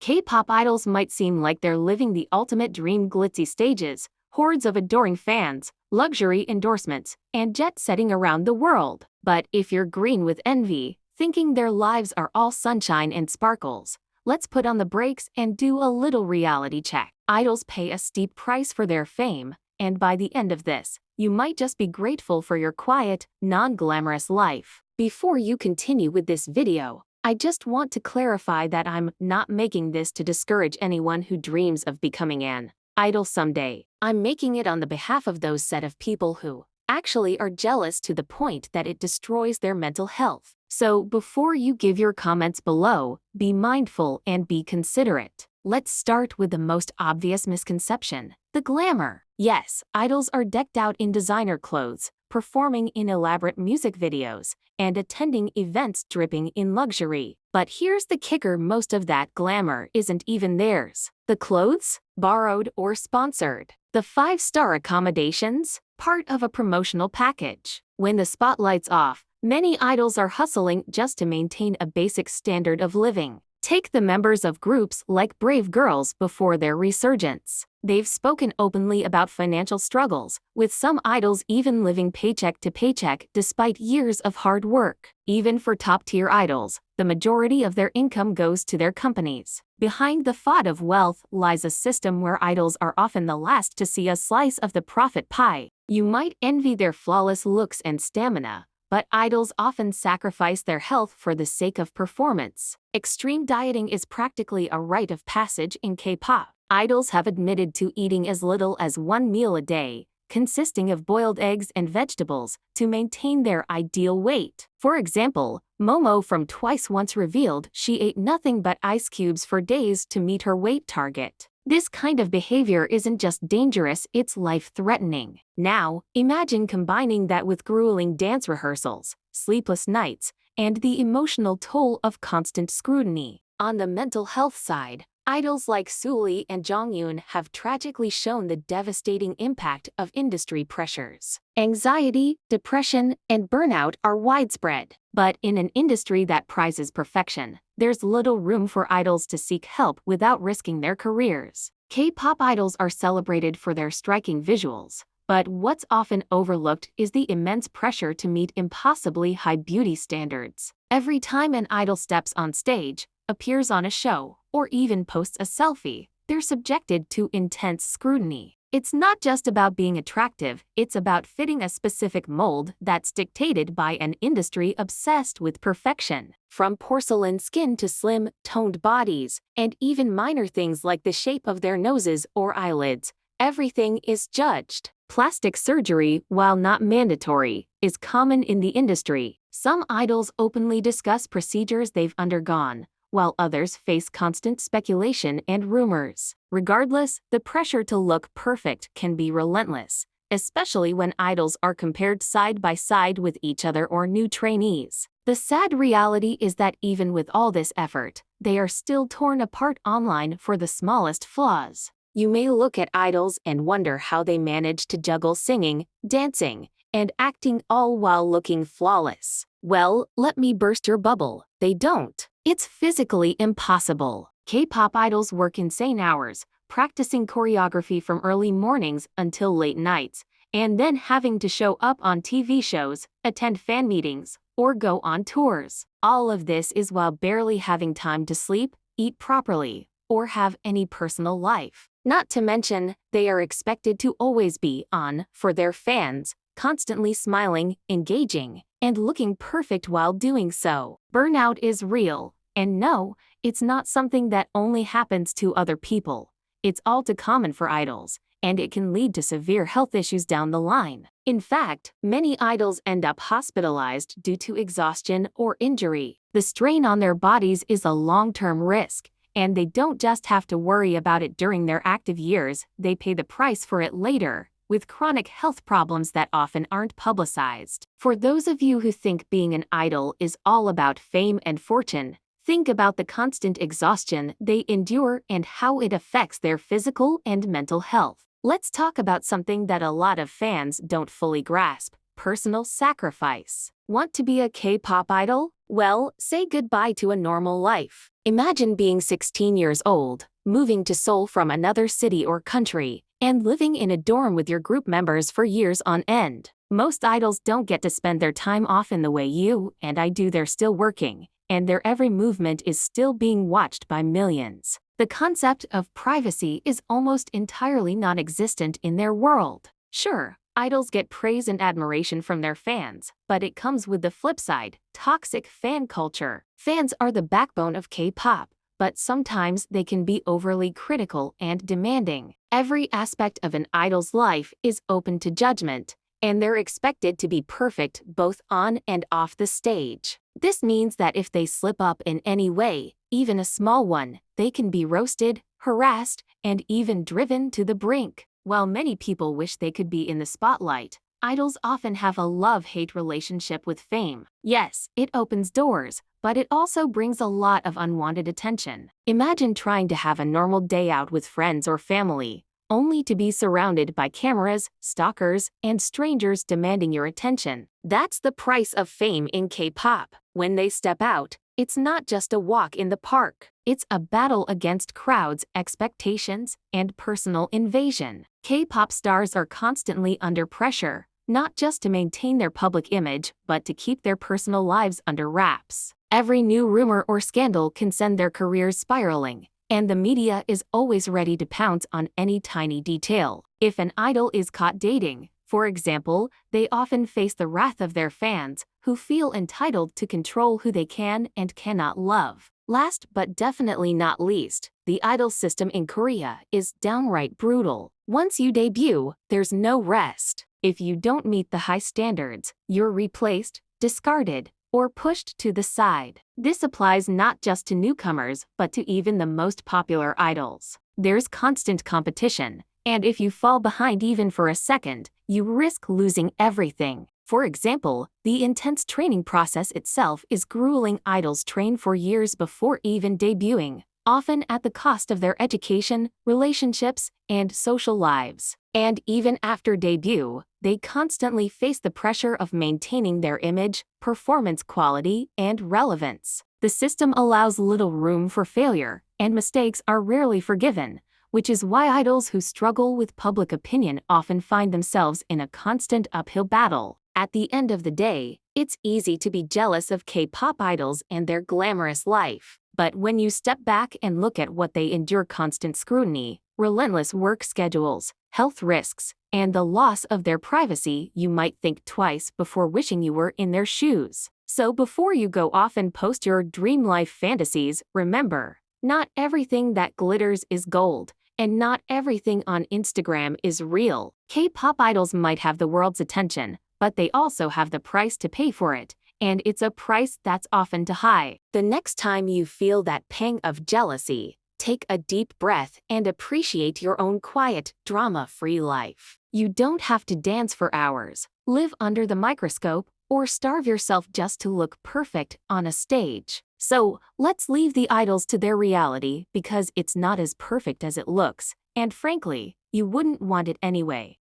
K-pop idols might seem like they're living the ultimate dream: glitzy stages, hordes of adoring fans, luxury endorsements, and jet-setting around the world. But if you're green with envy, thinking their lives are all sunshine and sparkles, let's put on the brakes and do a little reality check. Idols pay a steep price for their fame, and by the end of this, you might just be grateful for your quiet, non-glamorous life. Before you continue with this video, I just want to clarify that I'm not making this to discourage anyone who dreams of becoming an idol someday. I'm making it on the behalf of those set of people who actually are jealous to the point that it destroys their mental health. So before you give your comments below, be mindful and be considerate. Let's start with the most obvious misconception: the glamour. Yes, idols are decked out in designer clothes, performing in elaborate music videos, and attending events dripping in luxury. But here's the kicker: most of that glamour isn't even theirs. The clothes? Borrowed or sponsored. The 5-star accommodations? Part of a promotional package. When the spotlight's off, many idols are hustling just to maintain a basic standard of living. Take the members of groups like Brave Girls before their resurgence. They've spoken openly about financial struggles, with some idols even living paycheck to paycheck despite years of hard work. Even for top-tier idols, the majority of their income goes to their companies. Behind the facade of wealth lies a system where idols are often the last to see a slice of the profit pie. You might envy their flawless looks and stamina, but idols often sacrifice their health for the sake of performance. Extreme dieting is practically a rite of passage in K-pop. Idols have admitted to eating as little as one meal a day, consisting of boiled eggs and vegetables, to maintain their ideal weight. For example, Momo from Twice once revealed she ate nothing but ice cubes for days to meet her weight target. This kind of behavior isn't just dangerous, it's life-threatening. Now, imagine combining that with grueling dance rehearsals, sleepless nights, and the emotional toll of constant scrutiny. On the mental health side, idols like Sulli and Jonghyun have tragically shown the devastating impact of industry pressures. Anxiety, depression, and burnout are widespread. But in an industry that prizes perfection, there's little room for idols to seek help without risking their careers. K-pop idols are celebrated for their striking visuals, but what's often overlooked is the immense pressure to meet impossibly high beauty standards. Every time an idol steps on stage, appears on a show, or even posts a selfie, they're subjected to intense scrutiny. It's not just about being attractive, it's about fitting a specific mold that's dictated by an industry obsessed with perfection. From porcelain skin to slim, toned bodies, and even minor things like the shape of their noses or eyelids, everything is judged. Plastic surgery, while not mandatory, is common in the industry. Some idols openly discuss procedures they've undergone, while others face constant speculation and rumors. Regardless, the pressure to look perfect can be relentless, especially when idols are compared side by side with each other or new trainees. The sad reality is that even with all this effort, they are still torn apart online for the smallest flaws. You may look at idols and wonder how they manage to juggle singing, dancing, and acting all while looking flawless. Well, let me burst your bubble. They don't. It's physically impossible. K-pop idols work insane hours, practicing choreography from early mornings until late nights, and then having to show up on TV shows, attend fan meetings, or go on tours. All of this is while barely having time to sleep, eat properly, or have any personal life. Not to mention, they are expected to always be on for their fans, constantly smiling, engaging, and looking perfect while doing so. Burnout is real, and no, it's not something that only happens to other people. It's all too common for idols, and it can lead to severe health issues down the line. In fact, many idols end up hospitalized due to exhaustion or injury. The strain on their bodies is a long-term risk, and they don't just have to worry about it during their active years, they pay the price for it later, with chronic health problems that often aren't publicized. For those of you who think being an idol is all about fame and fortune, think about the constant exhaustion they endure and how it affects their physical and mental health. Let's talk about something that a lot of fans don't fully grasp: personal sacrifice. Want to be a K-pop idol? Well, say goodbye to a normal life. Imagine being 16 years old, moving to Seoul from another city or country, and living in a dorm with your group members for years on end. Most idols don't get to spend their time off in the way you and I do. They're still working, and their every movement is still being watched by millions. The concept of privacy is almost entirely non-existent in their world. Sure, idols get praise and admiration from their fans, but it comes with the flip side: toxic fan culture. Fans are the backbone of K-pop, but sometimes they can be overly critical and demanding. Every aspect of an idol's life is open to judgment, and they're expected to be perfect both on and off the stage. This means that if they slip up in any way, even a small one, they can be roasted, harassed, and even driven to the brink. While many people wish they could be in the spotlight, idols often have a love-hate relationship with fame. Yes, it opens doors, but it also brings a lot of unwanted attention. Imagine trying to have a normal day out with friends or family, only to be surrounded by cameras, stalkers, and strangers demanding your attention. That's the price of fame in K-pop. When they step out, it's not just a walk in the park. It's a battle against crowds, expectations, and personal invasion. K-pop stars are constantly under pressure, not just to maintain their public image, but to keep their personal lives under wraps. Every new rumor or scandal can send their careers spiraling, and the media is always ready to pounce on any tiny detail. If an idol is caught dating, for example, they often face the wrath of their fans, who feel entitled to control who they can and cannot love. Last but definitely not least, the idol system in Korea is downright brutal. Once you debut, there's no rest. If you don't meet the high standards, you're replaced, discarded, or pushed to the side. This applies not just to newcomers, but to even the most popular idols. There's constant competition, and if you fall behind even for a second, you risk losing everything. For example, the intense training process itself is grueling. Idols train for years before even debuting, often at the cost of their education, relationships, and social lives. And even after debut, they constantly face the pressure of maintaining their image, performance quality, and relevance. The system allows little room for failure, and mistakes are rarely forgiven, which is why idols who struggle with public opinion often find themselves in a constant uphill battle. At the end of the day, it's easy to be jealous of K-pop idols and their glamorous life. But when you step back and look at what they endure: constant scrutiny, relentless work schedules, health risks, and the loss of their privacy, you might think twice before wishing you were in their shoes. So before you go off and post your dream life fantasies, remember, not everything that glitters is gold, and not everything on Instagram is real. K-pop idols might have the world's attention, but they also have the price to pay for it, and it's a price that's often too high. The next time you feel that pang of jealousy, take a deep breath and appreciate your own quiet, drama-free life. You don't have to dance for hours, live under the microscope, or starve yourself just to look perfect on a stage. So, let's leave the idols to their reality, because it's not as perfect as it looks, and frankly, you wouldn't want it anyway.